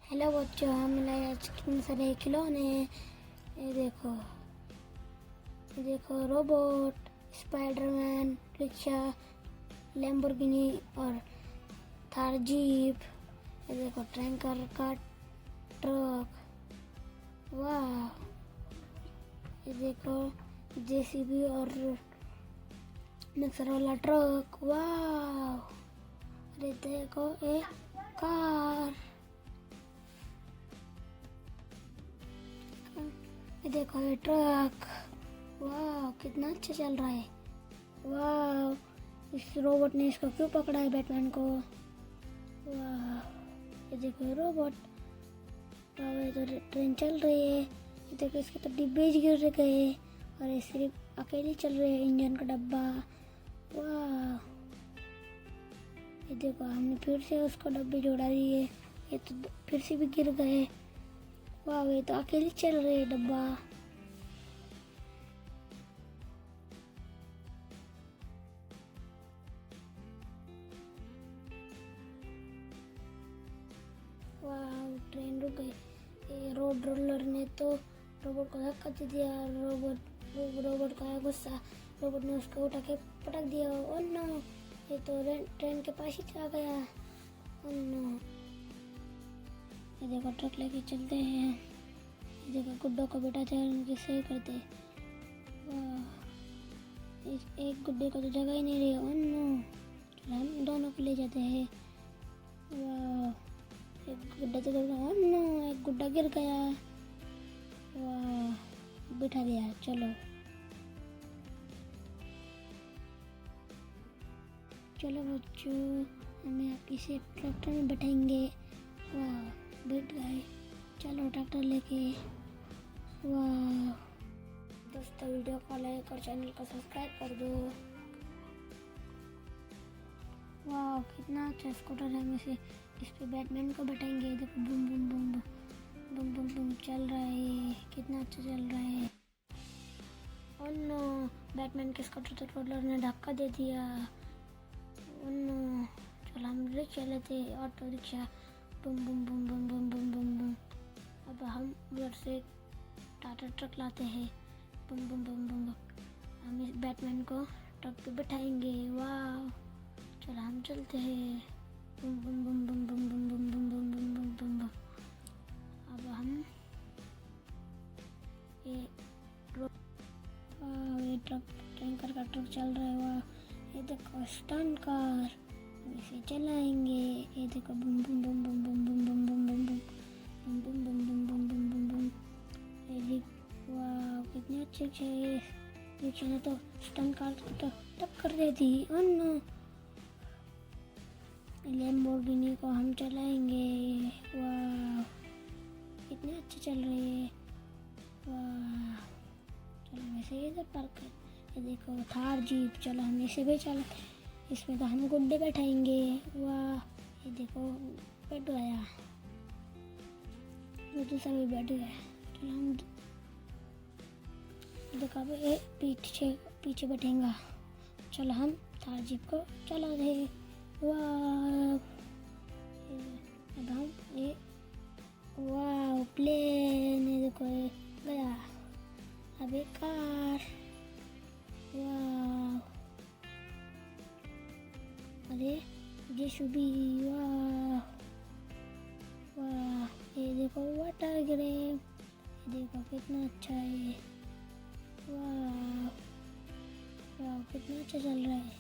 Hello बच्चों, हम लाए आज कितने सारे खिलौने। ये देखो रोबोट, स्पाइडरमैन, रिक्शा, लैम्बोर्गिनी और थार जीप। ये देखो टैंकर का ट्रक, वाह। ये देखो जेसीबी और मिक्सर वाला ट्रक, वाह। अरे देखो एक कार, ये देखो ये ट्रक, वाह कितना अच्छा चल रहा है, वाह। इस रोबोट ने इसको क्यों पकड़ा है, बैटमैन को, वाह। ये देखो ये रोबोट, वाह। ये तो ट्रेन चल रही है, ये देखो इसके तो डिब्बे गिर गए और ये सिर्फ अकेले चल रहे हैं, इंजन का डब्बा, वाह। ये देखो हमने फिर से उसको डब्बे जोड़ा दिए, ये तो फिर से भी गिर गए, वाह। ये तो अकेले चल रहे हैं डब्बा, वाह। ट्रेन रुक गई। ये रोड रोलर ने तो रोबोट को धक्का दे दिया, रोबोट को आया गुस्सा, रोबोट ने उसको उठा के पटक दिया, ओह नो। ये तो ट्रेन के पास ही आ गया, ओह नो। ये देखो ट्रक लेके चलते हैं, ये देखो गुड्डों को बेटा चैन के सही करते, वाह। एक गुड्डे को तो जगह ही नहीं रही, ओह नो। चलो हम दोनों को ले जाते हैं, वाह। एक गुड्डा तो गिर गया, ओह नो। एक गुड्डा गिर गया, वाह। बिठा दिया, चलो चलो बच्चों, हमें आप इसे ट्रैक्टर में बैठाएंगे, वाह। बैठ गए, चलो ट्रैक्टर लेके, वाह। दोस्तों वीडियो को लाइक और चैनल को सब्सक्राइब कर दो, वाह। कितना अच्छा स्कूटर है, हम इस पे बैटमैन को बैठाएंगे, देखो boom boom boom boom boom boom चल रहा है, कितना अच्छा चल रहा है, ओह नो। बैटमैन के स्कूटर तो रोलर ने धक्का दे दिया, ओह नो। चलो हम रिक्शा लेते, auto rickshaw, boom boom boom boom boom boom boom boom. अब हम उधर से टाटा ट्रक लाते हैं, boom boom boom boom boom. हम इस बैटमैन को ट्रक पे बैठाएंगे, वाह। चलो हम चलते हैं, boom boom boom boom boom boom boom boom boom boom boom boom boom. अब हम ये ट्रक, टैंकर का ट्रक चल रहा है, वाह। ये देखो स्टंट कार, हम इसे चलाएंगे, ये देखो boom boom boom boom boom boom boom boom boom boom boom boom boom boom boom boom boom. ये वाह कितने अच्छे अच्छे रिक्शा ने तो स्टंट कार को तो टक्कर दे दी, ओह नो। लैम्बोर्गिनी को हम चलाएंगे, वाह कितने अच्छे चल रहे हैं, वाह। चलो वैसे इधर पार्क कर, ये देखो थार जीप, चलो हम इसे भी चलाते, इसमें तो हम गुड्डे बैठाएंगे, वाह। ये देखो बैठ गया, वो दूसरा भी बैठ गया, चलो हम देखो अब ये पीछे बैठेगा, चलो हम थार जीप को चला रहे, वाह। अब हम ये, वाह प्लेन, ये देखो ये गया, अब एक कार, वाह। अरे जेसीबी, वाह वाह। ये देखो वाटर ग्रेन, ये देखो कितना अच्छा है, वाह वाह कितना अच्छा चल रहा है।